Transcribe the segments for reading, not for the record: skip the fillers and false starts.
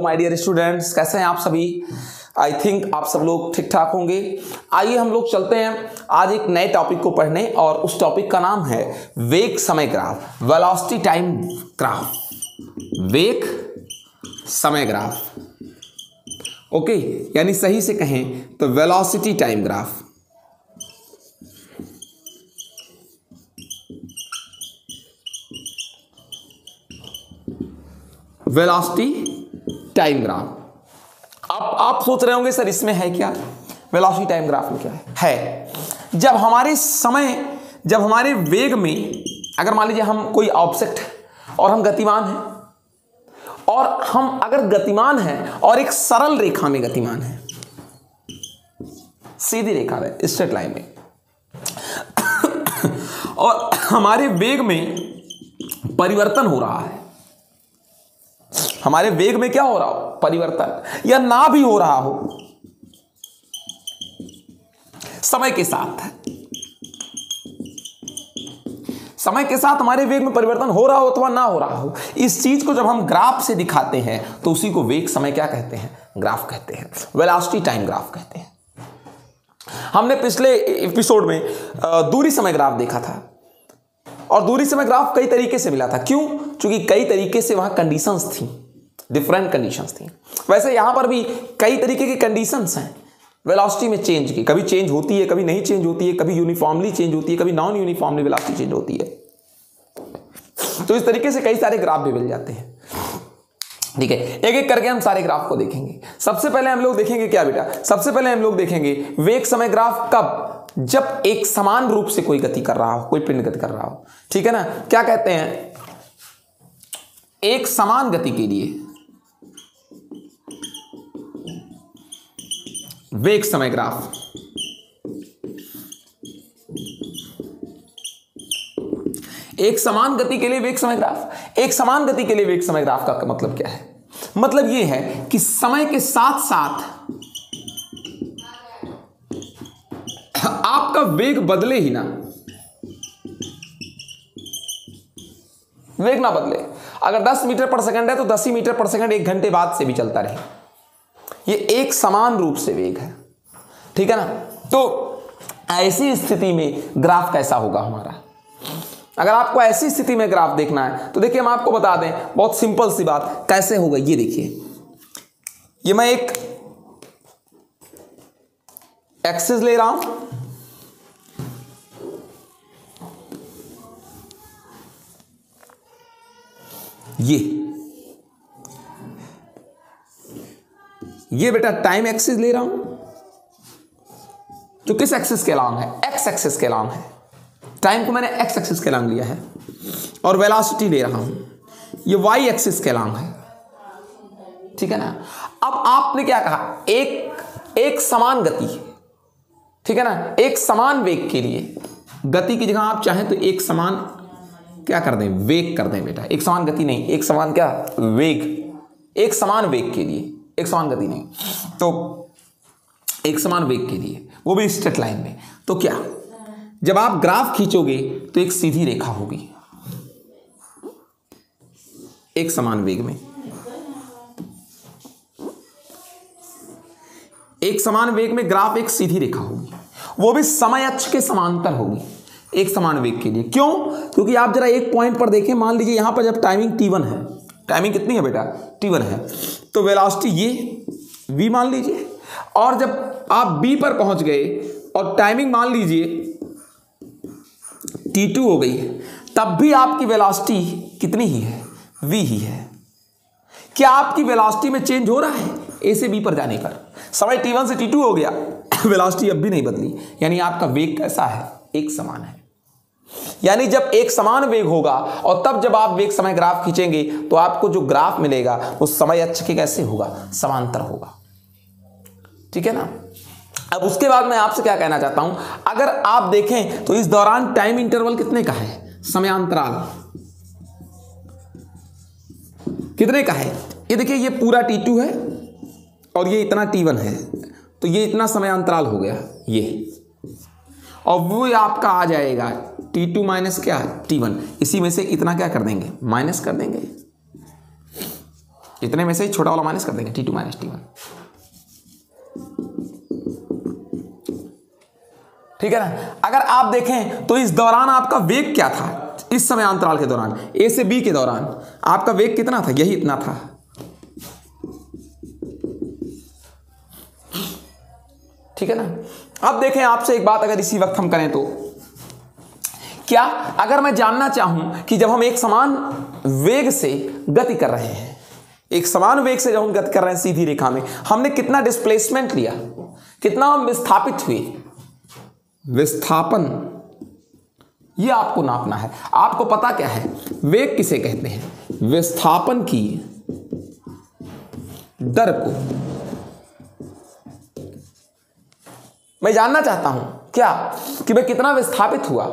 My dear students, कैसे हैं आप सभी। आई थिंक आप सब लोग ठीक ठाक होंगे। आइए हम लोग चलते हैं आज एक नए टॉपिक को पढ़ने, और उस टॉपिक का नाम है वेग समय ग्राफ, वेलोसिटी टाइम ग्राफ, वेग समय ग्राफ। ओके, यानी सही से कहें तो velocity time graph. Velocity time graph. अब आप सोच रहे होंगे सर इसमें है क्या, वेलोसिटी टाइम ग्राफ में क्या है? जब हमारे वेग में, अगर मान लीजिए हम कोई ऑब्जेक्ट और हम गतिमान हैं, और हम अगर गतिमान हैं और एक सरल रेखा में गतिमान हैं, सीधी रेखा में, स्ट्रेट लाइन में, और हमारे वेग में परिवर्तन हो रहा है, हमारे वेग में क्या हो रहा हो, परिवर्तन, या ना भी हो रहा हो समय के साथ हमारे वेग में परिवर्तन हो रहा हो अथवा ना हो रहा हो, इस चीज को जब हम ग्राफ से दिखाते हैं तो उसी को वेग समय क्या कहते हैं, ग्राफ कहते हैं, वेलोसिटी टाइम ग्राफ कहते हैं। हमने पिछले एपिसोड में दूरी समय ग्राफ देखा था, और दूरी समय ग्राफ कई तरीके से मिला था। क्यों? क्योंकि कई तरीके से वहां कंडीशंस थी, डिफरेंट कंडीशंस थी। वैसे यहां पर भी कई तरीके की कंडीशंस हैं वेलोसिटी में चेंज की, कभी चेंज होती है, कभी नहीं चेंज होती है, कभी यूनिफॉर्मली चेंज होती है, कभी नॉन यूनिफॉर्मली वेलोसिटी चेंज होती है। तो इस तरीके से कई सारे ग्राफ भी मिल जाते हैं। ठीक है, एक एक करके हम सारे ग्राफ को देखेंगे। सबसे पहले हम लोग देखेंगे क्या बेटा, सबसे पहले हम लोग देखेंगे वेग समय ग्राफ कब, जब एक समान रूप से कोई गति कर रहा हो, कोई पिंड गति कर रहा हो। ठीक है ना, क्या कहते हैं, एक समान गति के लिए वेग समय ग्राफ, एक समान गति के लिए वेग समय ग्राफ, एक समान गति के लिए वेग समय ग्राफ का मतलब क्या है? मतलब यह है कि समय के साथ साथ आपका वेग बदले ही ना, वेग ना बदले। अगर 10 मीटर पर सेकंड है तो 10 ही मीटर पर सेकंड 1 घंटे बाद से भी चलता रहे, ये एक समान रूप से वेग है। ठीक है ना, तो ऐसी स्थिति में ग्राफ कैसा होगा हमारा? अगर आपको ऐसी स्थिति में ग्राफ देखना है तो देखिए हम आपको बता दें, बहुत सिंपल सी बात, कैसे होगा ये देखिए। ये मैं एक एक्सिस ले रहा हूं, ये बेटा टाइम एक्सिस ले रहा हूं, जो किस एक्सिस के अलोंग है, एक्स एक्सिस के अलोंग है। टाइम को मैंने एक्स एक्सिस के अलोंग लिया है, और वेलोसिटी ले रहा हूं, ये वाई एक्सिस के अलोंग है। ठीक है ना, अब आपने क्या कहा, एक समान गति, ठीक है ना, एक समान वेग के लिए, गति की जगह आप चाहें तो एक समान क्या कर दें, वेग कर दें बेटा। एक समान गति नहीं, एक समान क्या, वेग। एक समान वेग के लिए, एक समान गति नहीं, तो एक समान वेग के लिए, वो भी स्ट्रेट लाइन में। तो क्या, जब आप ग्राफ खींचोगे तो एक सीधी रेखा होगी एक समान वेग में, एक समान वेग में ग्राफ एक सीधी रेखा होगी, वो भी समय अक्ष के समांतर होगी एक समान वेग के लिए। क्यों? क्योंकि आप जरा एक पॉइंट पर देखें, मान लीजिए यहां पर जब टाइमिंग t1 है, टाइमिंग कितनी है बेटा, t1 है, तो वेलोसिटी ये v मान लीजिए, और जब आप b पर पहुंच गए और टाइमिंग मान लीजिए t2 हो गई, तब भी आपकी वेलोसिटी कितनी ही है, v ही है। क्या आपकी वेलोसिटी में चेंज हो रहा है a से b पर जाने पर? समय t1 से t2 हो गया, वेलोसिटी अब भी नहीं बदली, यानी आपका वेग कैसा है, एक समान है। यानी जब एक समान वेग होगा, और तब जब आप वेग समय ग्राफ खींचेंगे तो आपको जो ग्राफ मिलेगा वो समय अक्ष के कैसे होगा, समांतर होगा। ठीक है ना। अब उसके बाद मैं आपसे क्या कहना चाहता हूं, अगर आप देखें तो इस दौरान टाइम इंटरवल कितने का है, समयांतराल कितने का है? ये देखिए, ये पूरा t2 है और ये इतना t1 है, तो ये इतना समयांतराल हो गया ये, और वो आपका आ जाएगा t2 माइनस क्या, t1। इसी में से इतना क्या कर देंगे, माइनस कर देंगे। इतने में से ही छोटा वाला माइनस कर देंगे, T2 माइनस T1। ठीक है ना। अगर आप देखें तो इस दौरान आपका वेग क्या था, इस समय अंतराल के दौरान, A से B के दौरान आपका वेग कितना था, यही इतना था। ठीक है ना। अब देखें आपसे एक बात अगर इसी वक्त हम करें तो क्या, अगर मैं जानना चाहूं कि जब हम एक समान वेग से गति कर रहे हैं, एक समान वेग से जब हम गति कर रहे हैं सीधी रेखा में, हमने कितना डिस्प्लेसमेंट लिया, कितना हम विस्थापित हुए, विस्थापन, ये आपको नापना है। आपको पता क्या है, वेग किसे कहते हैं, विस्थापन की दर को मैं जानना चाहता हूं क्या, कि मैं कितना विस्थापित हुआ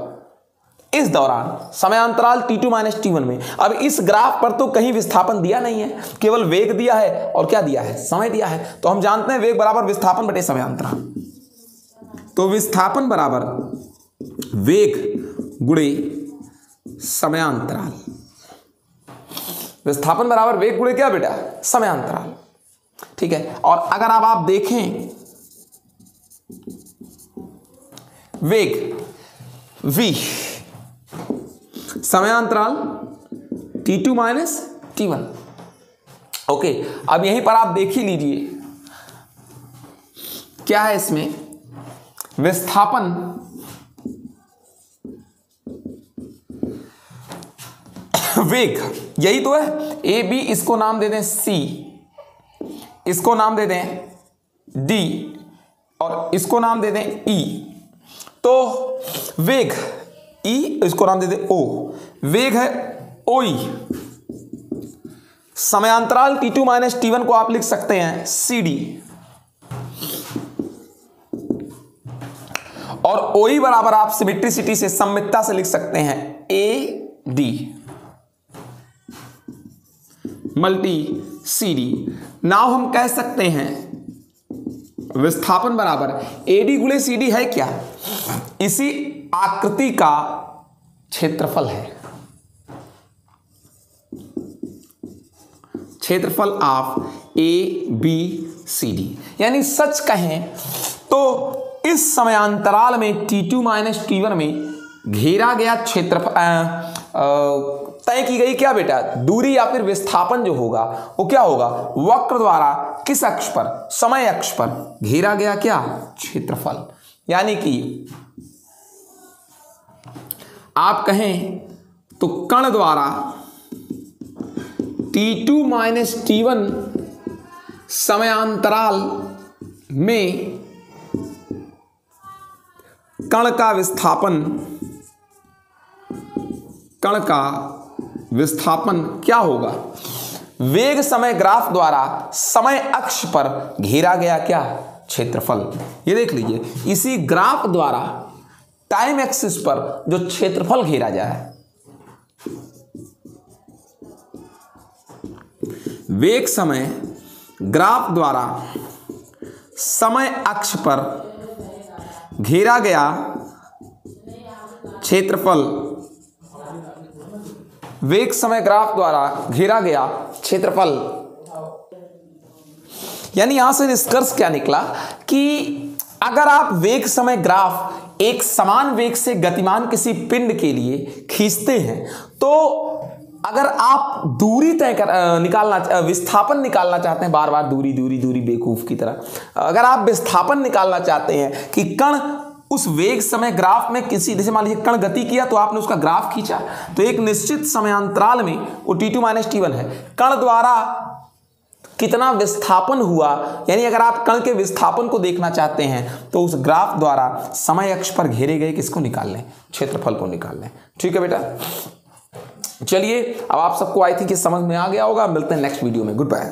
इस दौरान समयांतराल T2 माइनस T1 में। अब इस ग्राफ पर तो कहीं विस्थापन दिया नहीं है, केवल वेग दिया है और क्या दिया है, समय दिया है। तो हम जानते हैं वेग बराबर विस्थापन बटे समयांतराल। तो विस्थापन बराबर वेग गुणे समयांतराल, विस्थापन बराबर वेग गुणे क्या बेटा, समयांतराल। ठीक है। और अगर अब आप देखें वेग v, समयांतराल T2 माइनस T1। ओके, अब यहीं पर आप देख ही लीजिए क्या है इसमें, विस्थापन वेग, यही तो है। ए बी, इसको नाम दे दें C, इसको नाम दे दें D और इसको नाम दे दें E। तो वेग E, इसको नाम दे दें O, वेग है OE। समयांतराल T2 माइनस T1 को आप लिख सकते हैं CD, और OE बराबर आप सिमेट्रिसिटी से, सममितता से लिख सकते हैं AD मल्टी CD। नाउ हम कह सकते हैं विस्थापन बराबर AD गुणे CD है क्या, इसी आकृति का क्षेत्रफल है, क्षेत्रफल ऑफ ABCD। यानी सच कहें तो इस समयांतराल में T2 माइनस T1 में घेरा गया क्षेत्रफल, तय की गई क्या बेटा, दूरी या फिर विस्थापन जो होगा वो क्या होगा, वक्र द्वारा किस अक्ष पर, समय अक्ष पर घेरा गया क्या, क्षेत्रफल। यानी कि आप कहें तो कण द्वारा T2 माइनस T1 समयांतराल में कण का विस्थापन क्या होगा, वेग समय ग्राफ द्वारा समय अक्ष पर घेरा गया क्या, क्षेत्रफल। ये देख लीजिए, इसी ग्राफ द्वारा टाइम एक्सिस पर जो क्षेत्रफल घेरा जाए, वेग समय ग्राफ द्वारा समय अक्ष पर घेरा गया क्षेत्रफल, वेग समय ग्राफ द्वारा घेरा गया क्षेत्रफल। यानी यहां से निष्कर्ष क्या निकला कि अगर आप वेग समय ग्राफ एक समान वेग से गतिमान किसी पिंड के लिए खींचते हैं, तो अगर आप दूरी तय कर विस्थापन निकालना चाहते हैं, बार बार दूरी दूरी दूरी बेवकूफ की तरह, अगर आप विस्थापन निकालना चाहते हैं कि कण उस वेग समय ग्राफ में किसी, जैसे मान लीजिए कण गति किया तो आपने उसका ग्राफ खींचा, तो एक निश्चित समयांतराल में वो T2 माइनस T1 है, कण द्वारा कितना विस्थापन हुआ, यानी अगर आप कण के विस्थापन को देखना चाहते हैं तो उस ग्राफ द्वारा समय अक्ष पर घेरे गए किसको निकाल लें, क्षेत्रफल को निकाल लें। ठीक है बेटा, चलिए अब आप सबको आई थिंक ये समझ में आ गया होगा। मिलते हैं नेक्स्ट वीडियो में, गुड बाय।